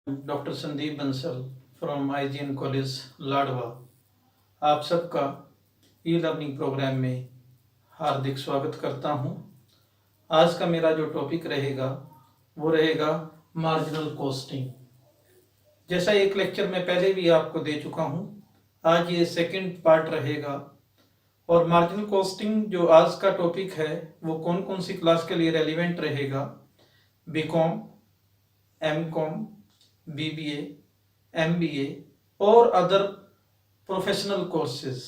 Doctor Sandeep Bansal from IGN college Ladwa. आप सबका e learning programme में हार्दिक स्वागत करता हूं। आज का मेरा जो टॉपिक रहेगा वो रहेगा मार्जिनल कॉस्टिंग। जैसा एक लेक्चर में पहले भी आपको दे चुका हूं, आज ये सेकंड पार्ट रहेगा। और मार्जिनल कॉस्टिंग जो आज का टॉपिक है वो कौन कौन सी क्लास के लिए रेलिवेंट रहेगा? बीकॉम, एमकॉम, BBA, MBA और अदर प्रोफेशनल कोर्सेज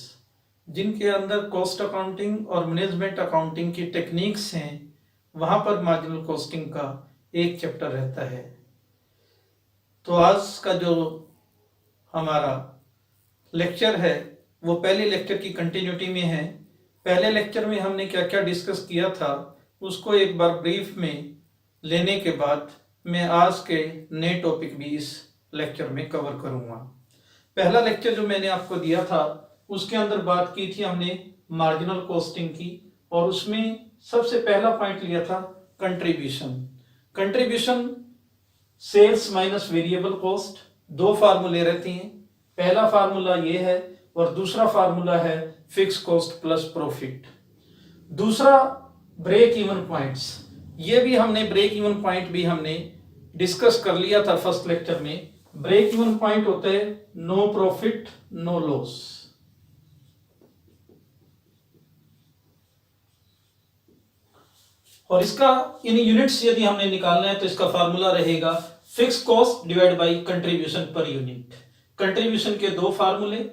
जिनके अंदर कॉस्ट अकाउंटिंग और मैनेजमेंट अकाउंटिंग की टेक्निक्स हैं, वहां पर मार्जिनल कॉस्टिंग का एक चैप्टर रहता है। तो आज का जो हमारा लेक्चर है वो पहले लेक्चर की कंटिन्यूटी में है। पहले लेक्चर में हमने क्या क्या डिस्कस किया था उसको एक बार ब्रीफ में लेने के बाद मैं आज के नए टॉपिक भी इस लेक्चर में कवर करूंगा। पहला लेक्चर जो मैंने आपको दिया था उसके अंदर बात की थी हमने मार्जिनल कॉस्टिंग की, और उसमें सबसे पहला पॉइंट लिया था contribution. Contribution sales minus variable cost, दो फार्मूले रहते हैं। पहला फार्मूला ये है और दूसरा फार्मूला है फिक्स कॉस्ट प्लस प्रॉफिट। दूसरा ब्रेक इवन पॉइंट्स, ये भी हमने ब्रेक इवन पॉइंट भी हमने डिस्कस कर लिया था फर्स्ट लेक्चर में। ब्रेक इवन पॉइंट होता है नो प्रॉफिट नो लॉस। और इसका इन यूनिट्स यदि हमने निकालना है तो इसका फार्मूला रहेगा fix cost divide by contribution per unit. Contribution के दो फार्मूले,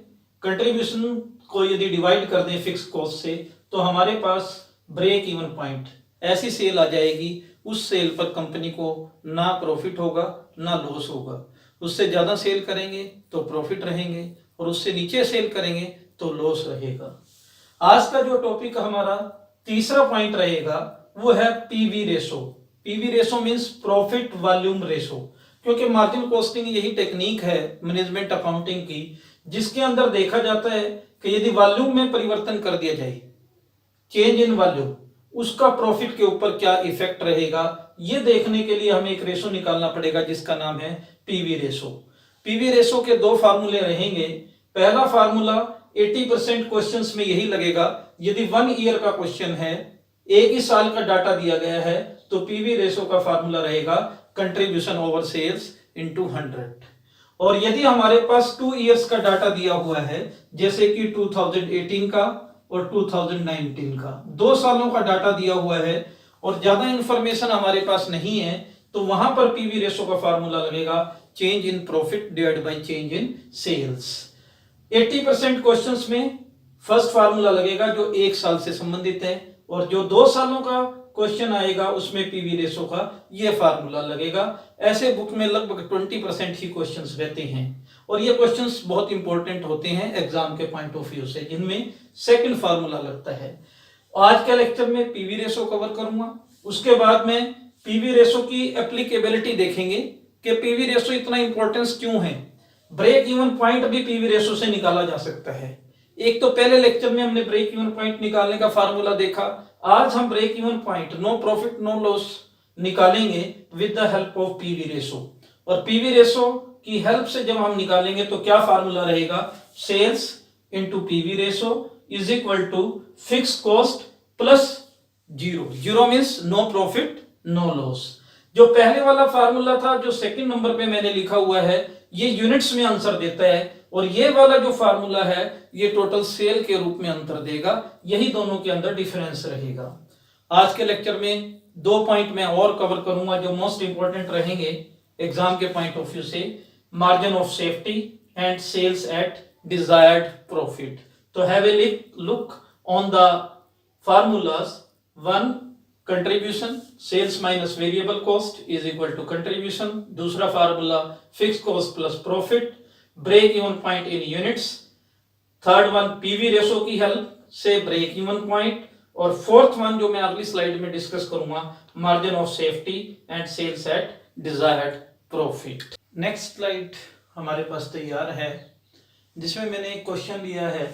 कंट्रीब्यूशन को यदि डिवाइड कर दें फिक्स कॉस्ट से तो हमारे पास ब्रेक इवन पॉइंट, ऐसी सेल आ जाएगी उस सेल पर कंपनी को ना प्रॉफिट होगा ना लॉस होगा। उससे ज्यादा सेल करेंगे तो प्रॉफिट रहेंगे और उससे नीचे सेल करेंगे तो लॉस रहेगा। आज का जो टॉपिक हमारा तीसरा पॉइंट रहेगा वो है PV ratio. PV ratio means profit volume ratio, क्योंकि मार्जिनल कॉस्टिंग यही टेक्निक है मैनेजमेंट अकाउंटिंग की जिसके अंदर देखा जाता है कि यदि वॉल्यूम में परिवर्तन कर दिया जाए, चेंज इन वॉल्यूम, उसका प्रॉफिट के ऊपर क्या इफेक्ट रहेगा, ये देखने के लिए हमें एक रेशो निकालना पड़ेगा जिसका नाम है पीवी रेशो। पीवी रेशो के दो फार्मूले रहेंगे। पहला फार्मूला 80% क्वेश्चंस में यही लगेगा, यदि 1 ईयर का क्वेश्चन है, एक ही साल का डाटा दिया गया है, तो पीवी रेशो का फार्मूला रहेगा कंट्रीब्यूशन ओवर सेल्स इनटू 100। और यदि हमारे पास 2 इयर्स का डाटा दिया हुआ है, जैसे कि 2018 का और 2019 का, 2 सालों का डाटा दिया हुआ है और ज्यादा इंफॉर्मेशन हमारे पास नहीं है, तो वहां पर पीवी रेशो का फार्मूला लगेगा change in profit divide by change in sales. 80% questions में फर्स्ट फार्मूला लगेगा जो 1 साल से संबंधित है, और जो 2 सालों का क्वेश्चन आएगा उसमें पीवी रेशो का ये फार्मूला लगेगा। ऐसे बुक में लगभग 20% ही क्वेश्चंस रहते हैं और ये क्वेश्चंस बहुत इंपॉर्टेंट होते हैं एग्जाम के पॉइंट ऑफ व्यू से, जिनमें सेकंड फार्मूला लगता है। आज के लेक्चर में पीवी रेशो कवर करूंगा, उसके बाद में पीवी रेशो की एप्लीकेबिलिटी देखेंगे कि पीवी रेशो इतना इंपॉर्टेंस क्यों है। ब्रेक इवन पॉइंट भी पीवी रेशो से निकाला जा सकता है। एक तो पहले लेक्चर में हमने ब्रेक इवन पॉइंट निकालने का फार्मूला देखा, आज हम break even point no profit no loss निकालेंगे with the help of PV ratio. और पीवी रेशो की हेल्प से जब हम निकालेंगे तो क्या फार्मूला रहेगा, sales into PV ratio is equal to fix cost plus zero. Zero means no profit no loss. जो पहले वाला फार्मूला था जो सेकंड नंबर पे मैंने लिखा हुआ है, ये यूनिट्स में आंसर देता है, और ये वाला जो फार्मूला है ये टोटल सेल के रूप में आंसर देगा। यही दोनों के अंदर डिफरेंस रहेगा। आज के लेक्चर में 2 पॉइंट मैं और कवर करूंगा जो मोस्ट इंपॉर्टेंट रहेंगे एग्जाम के पॉइंट ऑफ व्यू से, margin of safety and sales at desired profit. तो have a look on the formulas. 1 contribution, sales minus variable cost is equal to contribution. दूसरा formula fix cost plus profit, break even point in units. Third one PV ratio की help से break even point, और fourth one जो मैं अगली slide में discuss करूंगा, margin of safety and sales at desired profit. Next slide हमारे पास तैयार है जिसमें मैंने एक क्वेश्चन लिया है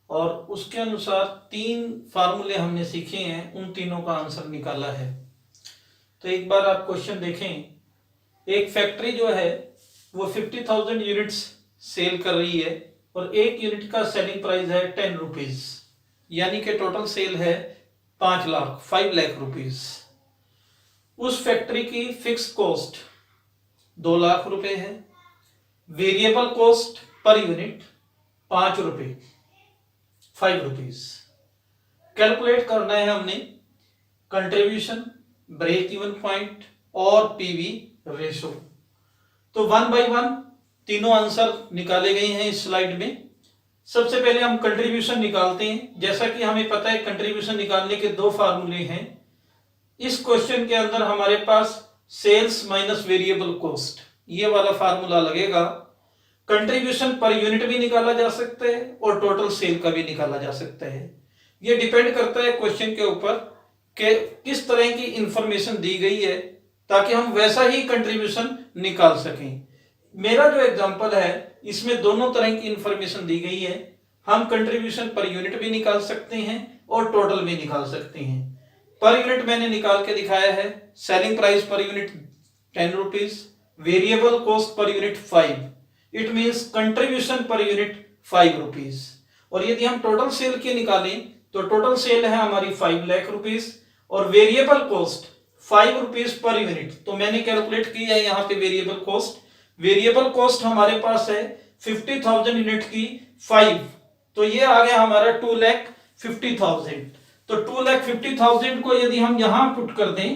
और उसके अनुसार 3 फार्मूले हमने सीखे हैं, उन तीनों का आंसर निकाला है। तो एक बार आप क्वेश्चन देखें एक फैक्ट्री जो है वो 50,000 यूनिट्स सेल कर रही है और एक यूनिट का सेलिंग प्राइस है 10 रुपीज, यानी कि टोटल सेल है 5 लाख रुपीज। उस फैक्ट्री की फिक्स कॉस्ट 2 लाख रुपए है, वेरिएबल कॉस्ट पर यूनिट 5 रुपए 5 रुपीज। कैलकुलेट करना है हमने कंट्रीब्यूशन, ब्रेक इवन पॉइंट और पीवी रेशो। तो 1 बाय 1 तीनों आंसर निकाले गए हैं इस स्लाइड में। सबसे पहले हम कंट्रीब्यूशन निकालते हैं। जैसा कि हमें पता है कंट्रीब्यूशन निकालने के 2 फार्मूले हैं। इस क्वेश्चन के अंदर हमारे पास सेल्स माइनस वेरिएबल कॉस्ट, ये वाला फार्मूला लगेगा। कंट्रीब्यूशन पर यूनिट भी निकाला जा सकता है और टोटल सेल का भी निकाला जा सकता है। ये डिपेंड करता है क्वेश्चन के ऊपर कि किस तरह की इंफॉर्मेशन दी गई है, ताकि हम वैसा ही कंट्रीब्यूशन निकाल सकें। मेरा जो एग्जांपल है इसमें दोनों तरह की इंफॉर्मेशन दी गई है। हम कंट्रीब्यूशन पर यूनिट भी निकाल सकते हैं और टोटल भी निकाल सकते हैं। पर यूनिट मैंने निकाल के दिखाया है। Selling price per unit 10 rupees, variable cost per unit 5, it means contribution per unit 5 rupees. और यदि हम टोटल सेल की निकालें तो टोटल सेल है हमारी 5 लाख रुपीज और variable cost 5 rupees per unit. तो मैंने कैलकुलेट किया है यहाँ पे वेरिएबल कॉस्ट। वेरिएबल कॉस्ट हमारे पास है 50,000 यूनिट की 5, तो ये आ गया हमारा 2,50,000। तो 2,50,000 को यदि हम यहां पुट कर दें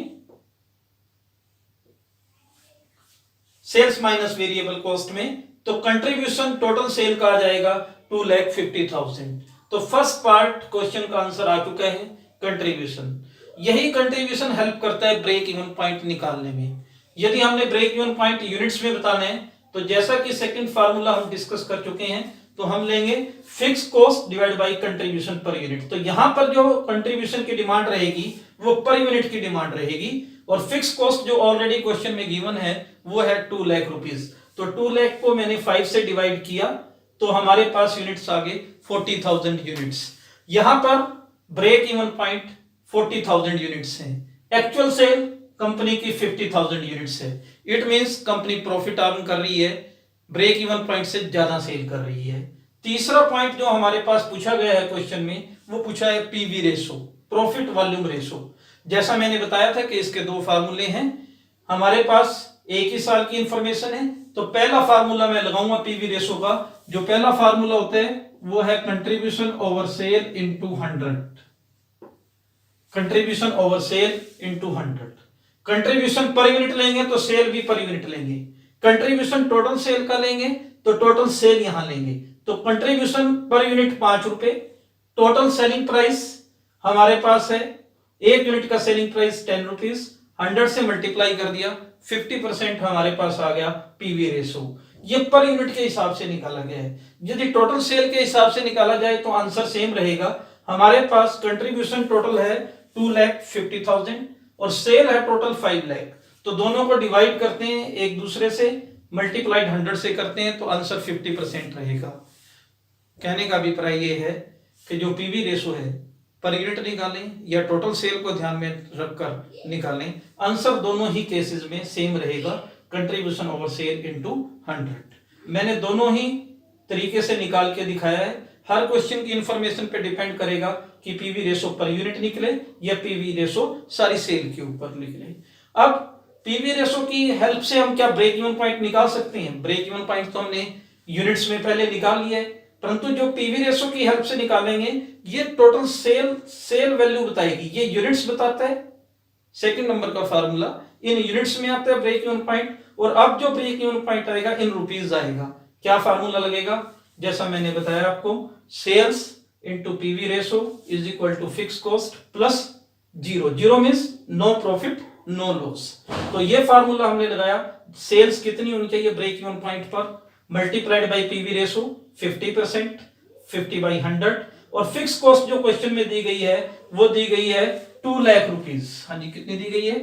सेल्स माइनस वेरिएबल कॉस्ट में, तो कंट्रीब्यूशन टोटल सेल का आ जाएगा 2,50,000। तो फर्स्ट पार्ट क्वेश्चन का आंसर आ चुका है कंट्रीब्यूशन। यही कंट्रीब्यूशन हेल्प करता है ब्रेक इवन पॉइंट निकालने में। यदि हमने ब्रेक इवन पॉइंट यूनिट्स में बताना है तो जैसा कि सेकंड फार्मूला हम डिस्कस कर चुके हैं, तो हम लेंगे fix cost divide by contribution per unit. तो यहां पर जो कंट्रीब्यूशन की डिमांड रहेगी वो पर यूनिट की डिमांड रहेगी और फिक्स कॉस्ट जो ऑलरेडी क्वेश्चन में गिवन है वो है 2 लाख रुपीज। तो 2 लाख को मैंने 5 से डिवाइड किया तो हमारे पास यूनिट्स आ गए 40,000 यूनिट्स। यहां पर ब्रेक इवन पॉइंट 40,000 यूनिट्स हैं। एक्चुअल सेल कंपनी की 50,000 यूनिट्स है। It means company profit earn कर रही है, ब्रेक इवन पॉइंट से ज्यादा सेल कर रही है। तीसरा पॉइंट जो हमारे पास पूछा गया है क्वेश्चन में वो पूछा है PV ratio, profit volume ratio. जैसा मैंने बताया था कि इसके 2 फार्मूले हैं। हमारे पास एक ही साल की इंफॉर्मेशन है, तो पहला फार्मूला मैं लगाऊंगा पीवी रेशो का। जो पहला फार्मूला होता है वो है contribution over cell into 100। Contribution over cell into 100। Contribution per unit लेंगे तो सेल भी पर यूनिट लेंगे। कंट्रीब्यूशन टोटल सेल का लेंगे तो टोटल सेल यहां लेंगे। तो कंट्रीब्यूशन पर यूनिट 5 रुपए, टोटल सेलिंग प्राइस हमारे पास है एक यूनिट का सेलिंग प्राइस 10 रुपीज, 100 से मल्टीप्लाई कर दिया 50% हमारे पास आ गया पीवी रेशो। ये पर यूनिट के हिसाब से निकाला गया है। यदि टोटल सेल के हिसाब से निकाला जाए तो आंसर सेम रहेगा। हमारे पास कंट्रीब्यूशन टोटल है 2,50,000 और सेल है टोटल 5 लाख। तो दोनों को डिवाइड करते हैं एक दूसरे से, मल्टीप्लाइड 100 से करते हैं तो आंसर 50% रहेगा। कहने का अभिप्राय ये है कि जो पीवी रेशो है पर यूनिट निकालें या टोटल सेल को ध्यान में रखकर निकालें, आंसर दोनों ही केसेस में सेम रहेगा, कंट्रीब्यूशन ओवर सेल इनटू 100। मैंने दोनों ही तरीके से निकाल के दिखाया है। हर क्वेश्चन की इंफॉर्मेशन पे डिपेंड करेगा कि पीवी रेशो पर यूनिट निकले या पीवी रेशो सारी सेल के ऊपर निकले। अब पीवी रेशो की हेल्प से हम क्या ब्रेक इवन पॉइंट निकाल सकते हैं? ब्रेक इवन पॉइंट तो हमने यूनिट्स में पहले निकाल लिया है, परंतु जो पीवी रेशो की हेल्प से निकालेंगे ये टोटल सेल वैल्यू बताएगी। ये यूनिट्स बताता है, सेकंड नंबर का फार्मूला इन यूनिट्स में आता है ब्रेक इवन पॉइंट। और अब जो ब्रेक इवन पॉइंट आएगा इन रुपीज आएगा। क्या फार्मूला लगेगा? जैसा मैंने बताया आपको, sales into PV ratio is equal to fix cost plus zero. Zero means no profit no loss. तो ये फार्मूला हमने लगाया। सेल्स कितनी होनी चाहिए ब्रेक इवन पॉइंट पर, multiplied by PV ratio 50%, 50 by 100। और फिक्स कॉस्ट जो क्वेश्चन में दी गई है वो दी गई है 2 लाख रुपीज। हाँ जी, कितनी दी गई है?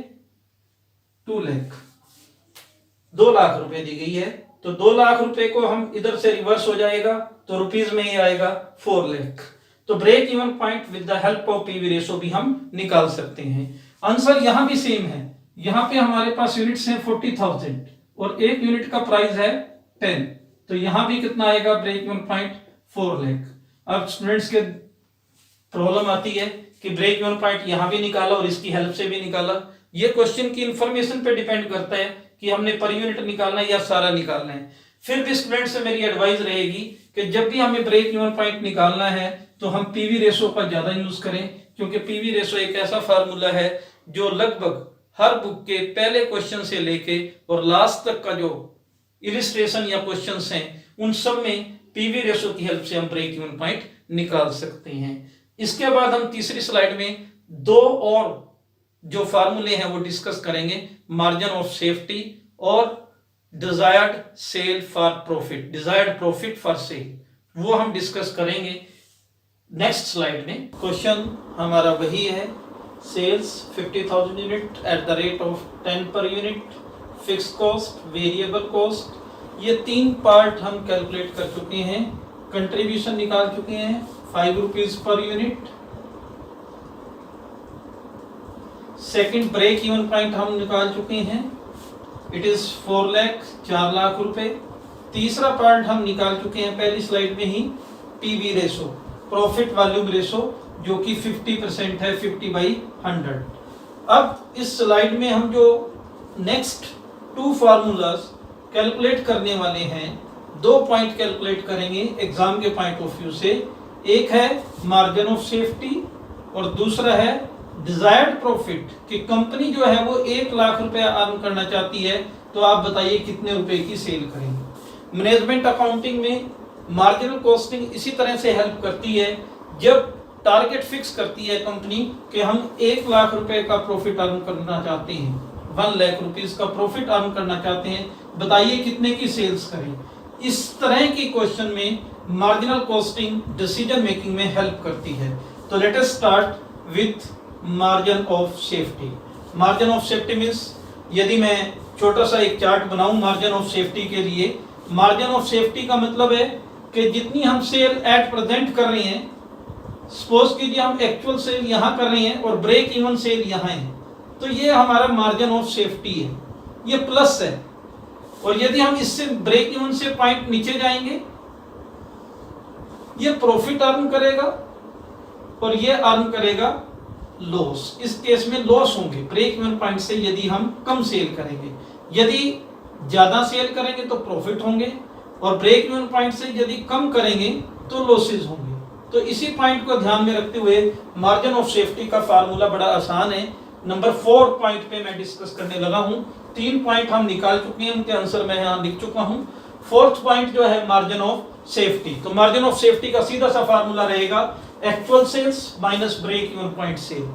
2 लाख रुपए दी गई है। तो 2 लाख रुपए को हम इधर से रिवर्स हो जाएगा तो रुपीज में ही आएगा 4 लाख। तो break even point with the help of PV ratio भी हम निकाल सकते हैं। आंसर यहां भी सेम है। यहां पे हमारे पास यूनिट्स हैं 40,000 और एक यूनिट का प्राइस है 10, तो यहां भी कितना आएगा ब्रेक इवन पॉइंट 4 लाख। अब स्टूडेंट्स के प्रॉब्लम आती है कि ब्रेक इवन पॉइंट यहां भी निकाला और इसकी हेल्प से भी निकाला। ये क्वेश्चन की इंफॉर्मेशन पे डिपेंड करता है कि हमने पर यूनिट निकालना है या सारा निकालना है। फिर भी स्टूडेंट से मेरी एडवाइस रहेगी कि जब भी हमें ब्रेक इवन पॉइंट निकालना है तो हम पीवी रेशो का ज्यादा यूज करें, क्योंकि पीवी रेशो एक ऐसा फार्मूला है जो लगभग हर बुक के पहले क्वेश्चन से लेके और लास्ट तक का जो इलिस्ट्रेशन या क्वेश्चंस हैं उन सब में पीवी रेशो की हेल्प से हम ब्रेक इवन पॉइंट निकाल सकते हैं। इसके बाद हम तीसरी स्लाइड में दो और जो फार्मूले हैं वो डिस्कस करेंगे, मार्जिन ऑफ सेफ्टी और desired sale for profit, desired profit for sale, वो हम डिस्कस करेंगे नेक्स्ट स्लाइड में। क्वेश्चन हमारा वही है, sales 50,000 unit at the rate of 10 per unit, fix cost, variable cost, ये तीन पार्ट हम कैलकुलेट कर चुके हैं। कंट्रीब्यूशन निकाल चुके हैं 5 rupees per unit. Second break even point हम निकाल चुके हैं, इट इज 4 लाख, 4 लाख रुपए। तीसरा पार्ट हम निकाल चुके हैं पहली स्लाइड में ही, PV ratio, profit volume ratio, जो कि 50% है, 50/100। अब इस स्लाइड में हम जो नेक्स्ट 2 फार्मूलाज कैलकुलेट करने वाले हैं, 2 पॉइंट कैलकुलेट करेंगे एग्जाम के पॉइंट ऑफ व्यू से। एक है मार्जिन ऑफ सेफ्टी और दूसरा है डिजायर्ड प्रॉफिट, कि कंपनी जो है वो 1 लाख रुपए अर्न करना चाहती है, तो आप बताइए कितने रुपए की सेल करेंगे। मैनेजमेंट अकाउंटिंग में मार्जिनल कॉस्टिंग इसी तरह से हेल्प करती है, जब टारगेट फिक्स करती है कंपनी कि हम 1 लाख रुपए का प्रॉफिट अर्न करना चाहते हैं, 1 लाख रुपीस का प्रॉफिट अर्न करना चाहते हैं, बताइए कितने की सेल्स करें। इस तरह की क्वेश्चन में मार्जिनल कॉस्टिंग डिसीजन मेकिंग में हेल्प करती है। तो let us start with margin of safety. Margin of safety means, यदि मैं छोटा सा एक चार्ट बनाऊं मार्जिन ऑफ सेफ्टी के लिए, मार्जिन ऑफ सेफ्टी का मतलब है कि जितनी हम सेल एट प्रेजेंट कर रहे हैं, सपोज कीजिए हम एक्चुअल सेल यहां कर रहे हैं और ब्रेक इवन सेल यहां है, तो ये हमारा मार्जिन ऑफ सेफ्टी है, ये प्लस है। और यदि हम इससे ब्रेक इवन से पॉइंट नीचे जाएंगे, ये प्रॉफिट अर्न करेगा और ये अर्न करेगा लॉस। इस केस में लॉस होंगे ब्रेक इवन पॉइंट से यदि हम कम सेल करेंगे, यदि ज्यादा सेल करेंगे तो प्रॉफिट होंगे, और ब्रेक इवन पॉइंट से यदि कम करेंगे तो लॉसेस होंगे। तो इसी पॉइंट को ध्यान में रखते हुए मार्जिन ऑफ सेफ्टी का फार्मूला बड़ा आसान है। नंबर 4 पॉइंट पे मैं डिस्कस करने लगा हूं। 3 पॉइंट हम निकाल चुके हैं, उनके आंसर मैं यहां लिख चुका हूं। 4th पॉइंट जो है मार्जिन ऑफ सेफ्टी, तो मार्जिन ऑफ सेफ्टी का सीधा सा फार्मूला रहेगा actual sales minus break even point sale.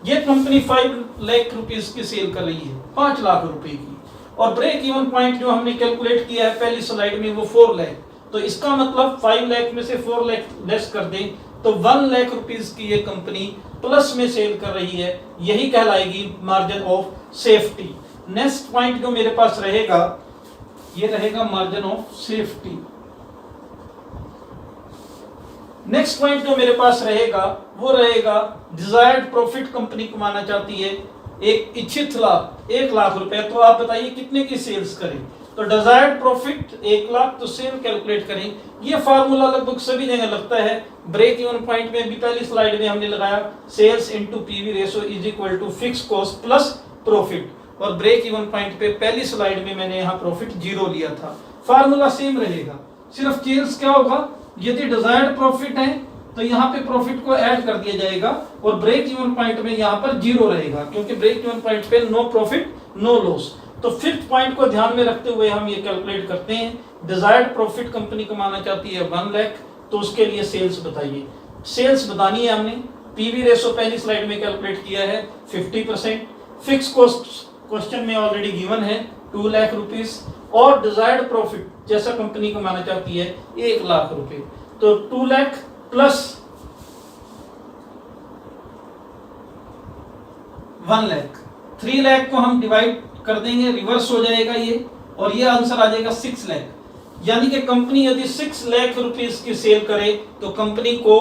ये कंपनी 5 लाख रुपीस की सेल कर रही है, 5 लाख रुपए की, और ब्रेक इवन पॉइंट जो हमने कैलकुलेट किया है पहली स्लाइड में वो 4 लाख। तो इसका मतलब 5 लाख में से 4 लाख लेस कर दें तो 1 लाख रुपीस की ये कंपनी प्लस में सेल कर रही है, यही कहलाएगी margin of safety. Next point जो मेरे पास रहेगा ये रहेगा margin of safety. Next point जो मेरे पास रहेगा वो रहेगा डिजायर्ड प्रॉफिट, कंपनी कमाना चाहती है एक इच्छित लाभ 1 लाख रुपए, तो आप बताइए कितने की सेल्स करें। तो डिजायर्ड प्रॉफिट 1 लाख, तो सेल कैलकुलेट करें। ये फार्मूला लगभग सभी जगह लगता है, ब्रेक इवन पॉइंट में भी पहली स्लाइड में हमने लगाया sales into PV ratio is equal to fix cost plus profit, और ब्रेक इवन पॉइंट पे पहली स्लाइड में मैंने यहाँ प्रॉफिट 0 लिया था। फार्मूला सेम रहेगा, सिर्फ चेंज क्या होगा, यदि डिजायर्ड प्रॉफिट है तो यहाँ पे प्रॉफिट को ऐड कर दिया जाएगा, और ब्रेक इवन पॉइंट में यहाँ पर 0 रहेगा, क्योंकि ब्रेक इवन पॉइंट पे नो प्रॉफिट नो लॉस। तो 5th पॉइंट को ध्यान में रखते हुए हम ये कैलकुलेट करते हैं, डिजायर्ड प्रॉफिट कंपनी कमाना चाहती है 1 लाख, तो उसके लिए सेल्स बताइए। सेल्स बतानी है हमने, पीवी रेशो पहली स्लाइड में कैलकुलेट किया है 50%, फिक्स कॉस्ट क्वेश्चन में ऑलरेडी गिवन है 2 लाख रुपीस, और डिजायर्ड प्रॉफिट जैसा कंपनी कमाना चाहती है 1 लाख रुपए, तो 2 लाख प्लस 1 लाख, 3 लाख को हम डिवाइड कर देंगे, रिवर्स हो जाएगा ये, और ये आंसर आ जाएगा 6 लाख। यानी कि कंपनी यदि 6 लाख रुपीस की सेल करे तो कंपनी को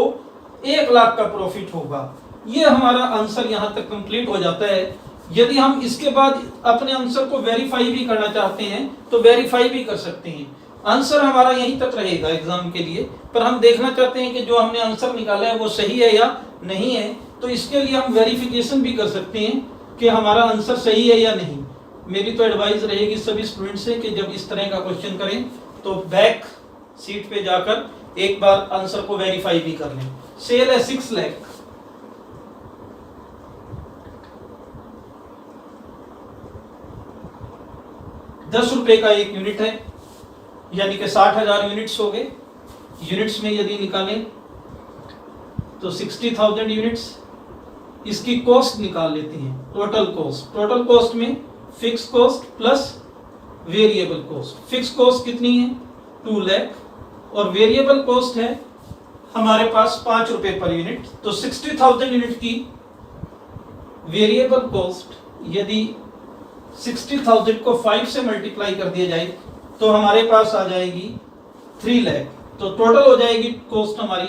1 लाख का प्रॉफिट होगा। ये हमारा आंसर यहां तक कंप्लीट हो जाता है। यदि हम इसके बाद अपने आंसर को वेरीफाई भी करना चाहते हैं तो वेरीफाई भी कर सकते हैं। आंसर हमारा यहीं तक रहेगा एग्जाम के लिए, पर हम देखना चाहते हैं कि जो हमने आंसर निकाला है वो सही है या नहीं है, तो इसके लिए हम वेरिफिकेशन भी कर सकते हैं कि हमारा आंसर सही है या नहीं। मेरी तो एडवाइस रहेगी सभी स्टूडेंट से कि जब इस तरह का क्वेश्चन करें तो बैक सीट पे जाकर एक बार आंसर को वेरीफाई भी कर लें। सेल है 6 लाख, 10 रुपए का एक यूनिट है, यानी कि 60,000 यूनिट्स हो गए। यूनिट्स में यदि निकालें तो 60,000 यूनिट्स। इसकी कॉस्ट निकाल लेते हैं, टोटल कॉस्ट। टोटल कॉस्ट में fix cost plus variable cost. Fix cost कितनी है? 2 लाख और वेरिएबल कॉस्ट है हमारे पास 5 रुपए पर यूनिट। तो 60,000 यूनिट की वेरिएबल कॉस्ट यदि 60,000 को 5 से मल्टीप्लाई कर दिया जाए तो हमारे पास आ जाएगी 3 लाख। तो टोटल हो जाएगी कॉस्ट हमारी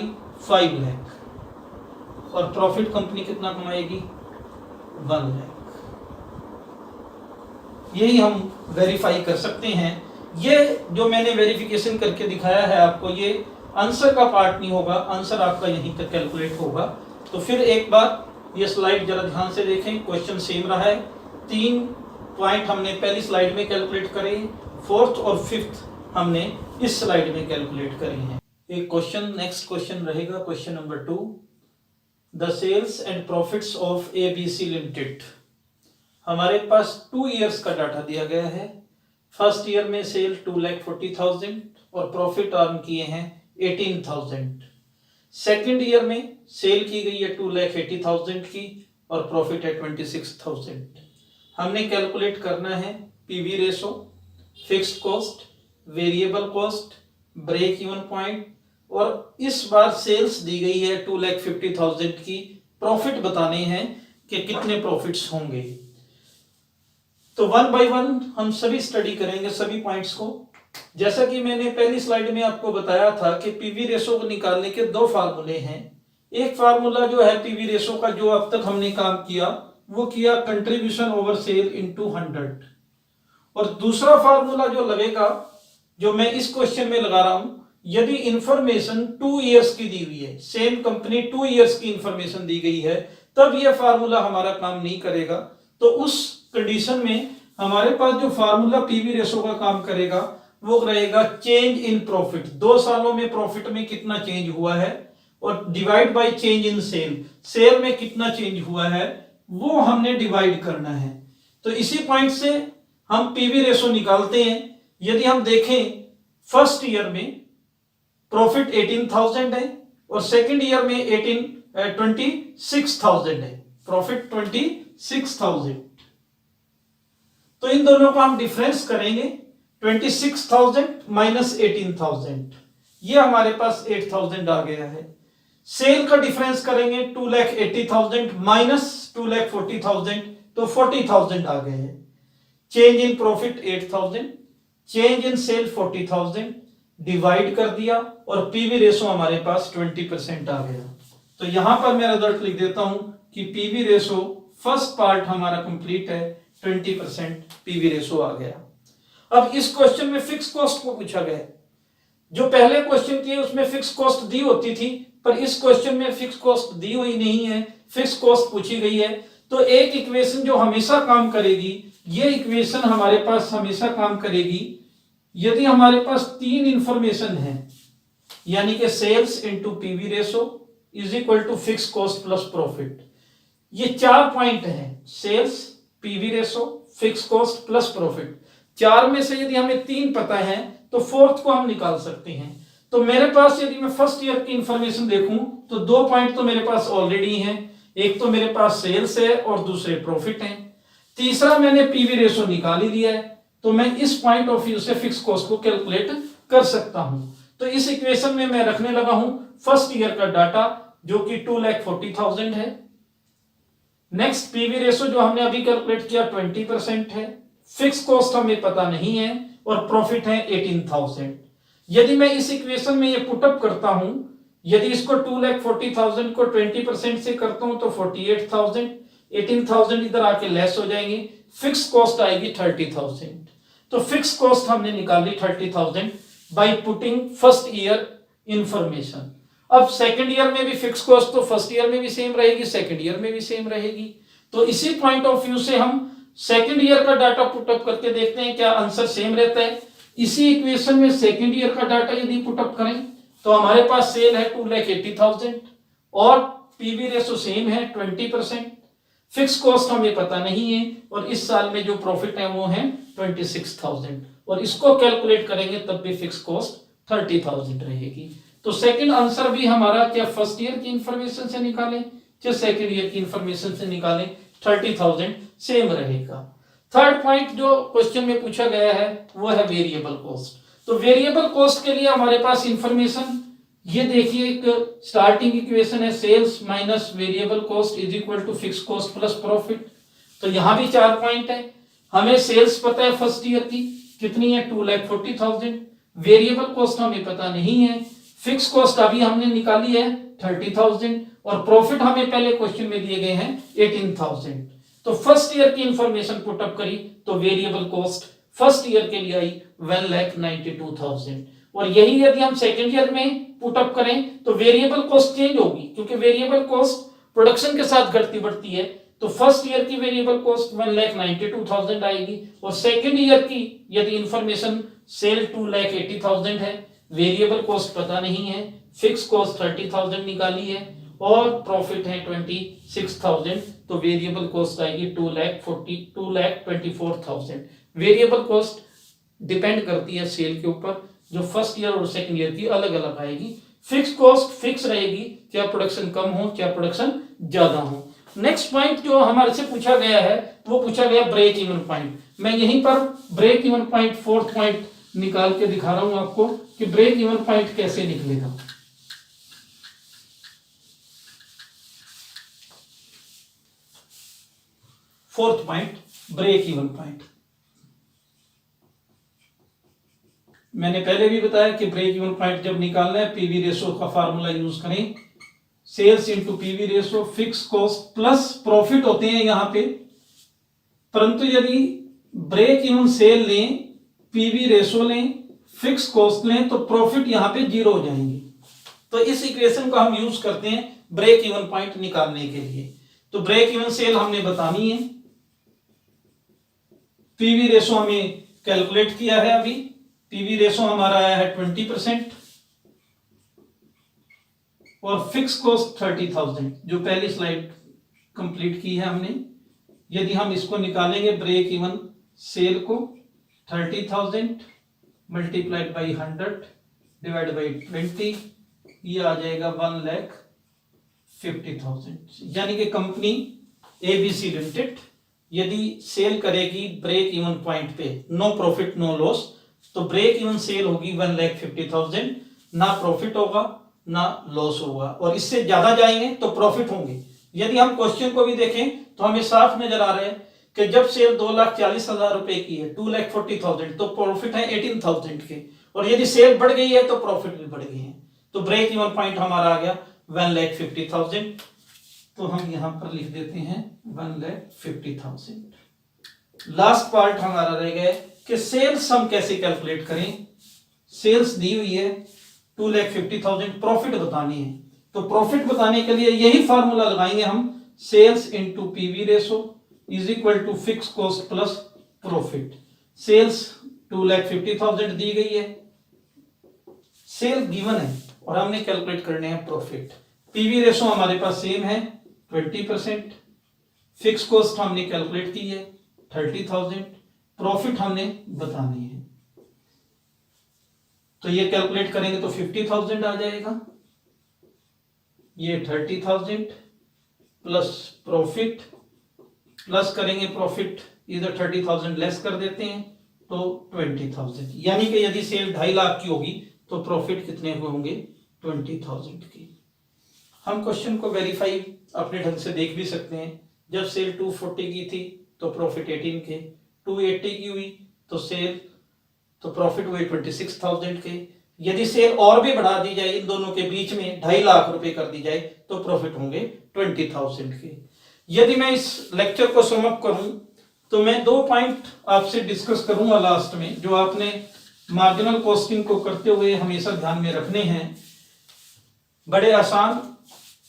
5 लाख और प्रॉफिट कंपनी कितना कमाएगी? 1 लाख। यही हम वेरीफाई कर सकते हैं। ये जो मैंने वेरिफिकेशन करके दिखाया है आपको, ये आंसर का पार्ट नहीं होगा, आंसर आपका यहीं तक कैलकुलेट होगा। तो फिर एक बार ये स्लाइड जरा ध्यान से देखें, क्वेश्चन सेम रहा है। 3 पॉइंट हमने पहली स्लाइड में कैलकुलेट करे, 4th और 5th हमने इस स्लाइड में कैलकुलेट करी हैं। एक क्वेश्चन, नेक्स्ट क्वेश्चन रहेगा question number 2, the sales and profits of ABC limited. हमारे पास 2 इयर्स का डाटा दिया गया है। फर्स्ट ईयर में सेल 2,40,000 और प्रॉफिट अर्न किए हैं 18,000। सेकेंड ईयर में सेल की गई है 2,80,000 की और प्रॉफिट है 26,000। हमने कैलकुलेट करना है PV ratio, fixed cost, variable cost, break even point, और इस बार सेल्स दी गई है 2,50,000 की। प्रॉफिट बताने हैं कि कितने प्रॉफिट्स होंगे। तो 1 बाय 1 हम सभी स्टडी करेंगे सभी पॉइंट्स को। जैसा कि मैंने पहली स्लाइड में आपको बताया था कि पीवी रेशो को निकालने के 2 फार्मूले हैं। एक फार्मूला जो है पीवी रेशो का, जो अब तक हमने काम किया, वो किया कंट्रीब्यूशन ओवर सेल इनटू 100, और दूसरा फार्मूला जो लगेगा, जो मैं इस क्वेश्चन में लगा रहा हूं, यदि इंफॉर्मेशन 2 इयर्स की दी हुई है, सेम कंपनी 2 इयर्स की इंफॉर्मेशन दी गई है, तब यह फार्मूला हमारा काम नहीं करेगा। तो उस कंडीशन में हमारे पास जो फार्मूला पीवी रेशो का काम करेगा वो रहेगा चेंज इन प्रॉफिट। 2 सालों में प्रॉफिट में कितना चेंज हुआ है और divide by change in sale, sale में कितना चेंज हुआ है वो हमने डिवाइड करना है। तो इसी पॉइंट से हम पीवी रेशो निकालते हैं। यदि हम देखें फर्स्ट ईयर में प्रॉफिट 18,000 है और सेकंड ईयर में 26,000 है, प्रॉफिट 26,000। तो इन दोनों को हम डिफरेंस करेंगे, 26,000 माइनस 18,000, ये हमारे पास 8,000 आ गया है। सेल का डिफरेंस करेंगे 2,80,000 माइनस 2,40,000, तो 40,000 आ गए हैं। Change in profit 8,000, change in sale 40,000, divide कर दिया और पीवी रेशो हमारे पास 20% आ गया। तो यहां पर मैं रिजल्ट लिख देता हूं कि पीवी रेशो फर्स्ट पार्ट हमारा कंप्लीट है, 20% पीवी रेशो आ गया। अब इस क्वेश्चन में फिक्स कॉस्ट को पूछा गया है। जो पहले क्वेश्चन थे उसमें फिक्स कॉस्ट दी होती थी, पर इस क्वेश्चन में फिक्स कॉस्ट दी हुई नहीं है, फिक्स कॉस्ट पूछी गई है। तो एक इक्वेशन जो हमेशा काम करेगी, ये इक्वेशन हमारे पास हमेशा काम करेगी यदि हमारे पास 3 इंफॉर्मेशन है, यानी कि sales into PV ratio is equal to fix cost plus profit. ये 4 पॉइंट हैं, sales, PV ratio, fix cost plus profit. 4 में से यदि हमें 3 पता है तो 4th को हम निकाल सकते हैं। तो मेरे पास यदि मैं फर्स्ट ईयर की इंफॉर्मेशन देखूं तो 2 पॉइंट तो मेरे पास ऑलरेडी हैं, एक तो मेरे पास सेल्स है और दूसरे प्रॉफिट है। तीसरा मैंने पीवी रेशो निकाल ही लिया है, तो मैं इस पॉइंट ऑफ व्यू से फिक्स कॉस्ट को कैलकुलेट कर सकता हूं। तो इस इक्वेशन में मैं रखने लगा हूं फर्स्ट ईयर का डाटा जो कि 2,40,000 है। नेक्स्ट पीवी रेशो जो हमने अभी कैलकुलेट किया 20% है, फिक्स कॉस्ट हमें पता नहीं है और प्रॉफिट है 18,000। यदि मैं इस इक्वेशन में ये पुटअप करता हूं, यदि इसको 2,40,000 को 20% से करता हूं तो 48,000, 18,000 इधर आके लेस हो जाएंगे, फिक्स कॉस्ट आएगी 30,000। तो फिक्स कॉस्ट हमने निकाली 30,000 by putting first year information. अब सेकंड ईयर में भी फिक्स कॉस्ट तो फर्स्ट ईयर में भी सेम रहेगी, सेकंड ईयर में भी सेम रहेगी। तो इसी पॉइंट ऑफ व्यू से हम सेकंड ईयर का डाटा पुटअप करके देखते हैं क्या आंसर सेम रहता है। इसी इक्वेशन में सेकंड ईयर का डाटा यदि पुटअप करें तो हमारे पास सेल है 2,80,000 और पीवी रेशो सेम है 20%। फिक्स कॉस्ट हमें पता नहीं है और इस साल में जो प्रॉफिट है वो है 26,000 और इसको कैलकुलेट करेंगे तब भी फिक्स कॉस्ट 30,000 रहेगी। तो सेकंड आंसर भी हमारा क्या फर्स्ट ईयर की इंफॉर्मेशन से निकालें चाहे सेकंड ईयर की इंफॉर्मेशन से निकालें 30,000 सेम रहेगा। थर्ड पॉइंट जो क्वेश्चन में पूछा गया है वो है वेरिएबल कॉस्ट। तो वेरिएबल कॉस्ट के लिए हमारे पास इंफॉर्मेशन ये देखिए, एक स्टार्टिंग इक्वेशन है sales minus variable cost is equal to fix cost plus profit. तो यहां भी 4 पॉइंट है। हमें सेल्स पता है फर्स्ट ईयर की कितनी है 2,40,000, वेरिएबल कॉस्ट हमें पता नहीं है, फिक्स कॉस्ट अभी हमने निकाली है 30,000 और प्रॉफिट हमें पहले क्वेश्चन में दिए गए हैं 18,000। तो फर्स्ट ईयर की इंफॉर्मेशन पुटअप करी तो वेरिएबल कॉस्ट फर्स्ट ईयर के लिए आई 1,92,000 और यही यदि हम सेकेंड ईयर में पुटअप करें तो वेरिएबल कॉस्ट चेंज होगी क्योंकि वेरिएबल कॉस्ट प्रोडक्शन के साथ घटती बढ़ती है। तो फर्स्ट ईयर की वेरिएबल कॉस्ट 1,92,000 आएगी और सेकेंड ईयर की यदि इंफॉर्मेशन सेल 2,80,000 है, वेरिएबल कॉस्ट पता नहीं है, फिक्स कॉस्ट 30,000 निकाली है और प्रॉफिट है 26,000 तो वेरिएबल कॉस्ट आएगी 2,24,000। वेरिएबल कॉस्ट डिपेंड करती है सेल के ऊपर, जो फर्स्ट ईयर और सेकंड ईयर की अलग अलग आएगी। फिक्स कॉस्ट फिक्स रहेगी, क्या प्रोडक्शन कम हो क्या प्रोडक्शन ज्यादा हो। नेक्स्ट पॉइंट जो हमारे से पूछा गया है वो पूछा गया ब्रेक इवन पॉइंट। मैं यहीं पर break even point fourth point निकाल के दिखा रहा हूं आपको कि ब्रेक इवन पॉइंट कैसे निकलेगा। Fourth point break even point. मैंने पहले भी बताया कि ब्रेक इवन पॉइंट जब निकालना है पीवी रेशो का फार्मूला यूज करें, sales into PV ratio, fix cost plus profit होते हैं यहां पे। परंतु यदि ब्रेक इवन सेल लें, पीवी रेशो लें, फिक्स कॉस्ट लें तो प्रॉफिट यहां पे 0 हो जाएंगे। तो इस इक्वेशन को हम यूज करते हैं ब्रेक इवन पॉइंट निकालने के लिए। तो ब्रेक इवन सेल हमने बतानी है, पीवी रेशो हमें कैलकुलेट किया है अभी, पीवी रेशो हमारा आया है 20% और फिक्स कॉस्ट 30,000 जो पहली स्लाइड कंप्लीट की है हमने। यदि हम इसको निकालेंगे ब्रेक इवन सेल को 30,000 मल्टीप्लाइड बाई 100 डिवाइड बाई 20 ये आ जाएगा 1,50,000। यानी कि कंपनी एबीसी लिमिटेड यदि सेल करेगी ब्रेक इवन पॉइंट पे, नो प्रॉफिट नो लॉस, तो ब्रेक इवन सेल होगी 1,50,000, ना प्रॉफिट होगा ना लॉस होगा और इससे ज्यादा जाएंगे तो प्रॉफिट होंगे। यदि हम क्वेश्चन को भी देखें तो हमें साफ नजर आ रहा है कि जब सेल 2,40,000 रुपए की है 2,40,000 तो प्रॉफिट है 18,000 के और यदि सेल बढ़ गई है तो प्रॉफिट भी बढ़ गए हैं। तो ब्रेक इवन पॉइंट हमारा आ गया 1,50,000। तो हम यहां पर लिख देते हैं 1,50,000। लास्ट पार्ट हमारा रह गया कि सेल्स हम कैसे कैलकुलेट करें। सेल्स दी हुई है 2,50,000, प्रॉफिट बतानी है तो प्रॉफिट बताने के लिए यही फार्मूला लगाएंगे हम, sales into PV ratio is equal to fix cost plus profit. Sales 2,50,000 दी गई है, सेल गिवन है और हमने कैलकुलेट करने हैं प्रॉफिट। पीवी रेशो हमारे पास सेम है 20%, फिक्स कॉस्ट हमने कैलकुलेट की है 30,000, प्रॉफिट हमने बतानी है। तो ये कैलकुलेट करेंगे तो 50,000 आ जाएगा, ये 30,000 प्लस प्रॉफिट प्लस करेंगे प्रॉफिट, इधर 30,000 लेस कर देते हैं तो 20,000। यानी कि यदि सेल 2.5 लाख की होगी तो प्रॉफिट कितने होंगे 20,000 की। हम क्वेश्चन को वेरीफाई अपने ढंग से देख भी सकते हैं। जब सेल 240 की थी तो प्रॉफिट 18 के, 280 की हुई तो प्रॉफिट हुए 26,000 के। यदि सेल और भी बढ़ा दी जाए इन दोनों के बीच में 2.5 लाख रुपए कर दी जाए तो प्रॉफिट होंगे 20,000 के। यदि मैं इस लेक्चर को सम अप करूं तो मैं 2 पॉइंट आपसे डिस्कस करूंगा लास्ट में, जो आपने मार्जिनल कॉस्टिंग को करते हुए हमेशा ध्यान में रखने हैं। बड़े आसान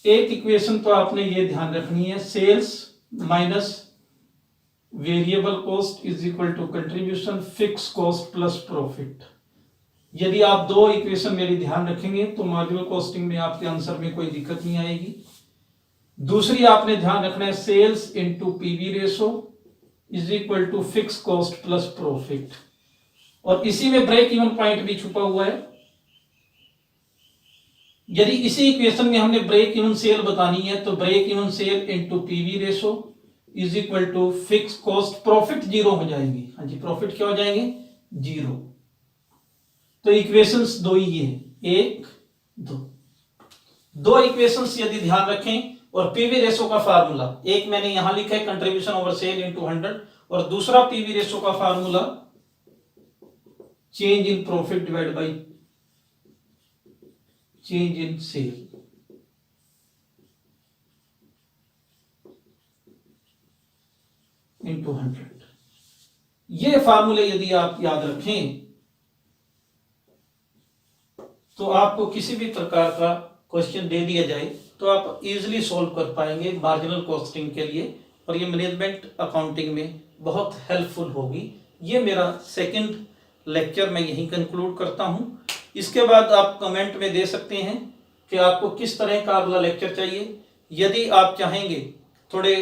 एक इक्वेशन तो आपने ये ध्यान रखनी है, sales minus variable cost is equal to contribution fix cost plus profit. यदि आप 2 इक्वेशन मेरी ध्यान रखेंगे तो मार्जिनल कॉस्टिंग में आपके आंसर में कोई दिक्कत नहीं आएगी। दूसरी आपने ध्यान रखना है, sales into PV ratio is equal to fix cost plus profit, और इसी में ब्रेक इवन पॉइंट भी छुपा हुआ है। यदि इसी इक्वेशन में हमने ब्रेक इवन सेल बतानी है तो break even sale into PV ratio is equal to fix cost, profit 0 हो जाएंगे। हाँ जी, प्रॉफिट क्या हो जाएंगे? 0। तो इक्वेशंस 2 ही है, 1 2 इक्वेशंस यदि ध्यान रखें। और पीवी रेशो का फार्मूला एक मैंने यहां लिखा है, कंट्रीब्यूशन ओवर सेल इंटू 100, और दूसरा पीवी रेशो का formula change in profit divide by change in sale. Into 100। ये फार्मूले यदि आप याद रखें तो आपको किसी भी प्रकार का क्वेश्चन दे दिया जाए तो आप इजीली सॉल्व कर पाएंगे मार्जिनल कॉस्टिंग के लिए, और ये मैनेजमेंट अकाउंटिंग में बहुत हेल्पफुल होगी। ये मेरा सेकंड लेक्चर मैं यहीं कंक्लूड करता हूं। इसके बाद आप कमेंट में दे सकते हैं कि आपको किस तरह का अगला लेक्चर चाहिए। यदि आप चाहेंगे थोड़े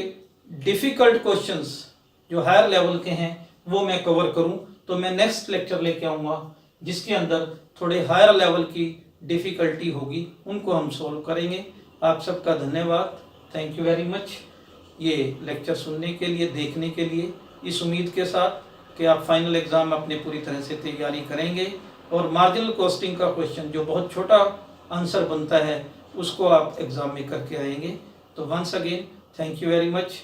डिफिकल्ट क्वेश्चंस जो हायर लेवल के हैं वो मैं कवर करूं तो मैं नेक्स्ट लेक्चर लेके आऊंगा जिसके अंदर थोड़े हायर लेवल की डिफिकल्टी होगी, उनको हम सॉल्व करेंगे। आप सबका धन्यवाद, थैंक यू वेरी मच ये लेक्चर सुनने के लिए, देखने के लिए, इस उम्मीद के साथ कि आप फाइनल एग्जाम अपने पूरी तरह से तैयारी करेंगे और मार्जिनल कॉस्टिंग का क्वेश्चन जो बहुत छोटा आंसर बनता है उसको आप एग्जाम में करके आएंगे। तो once again thank you very much.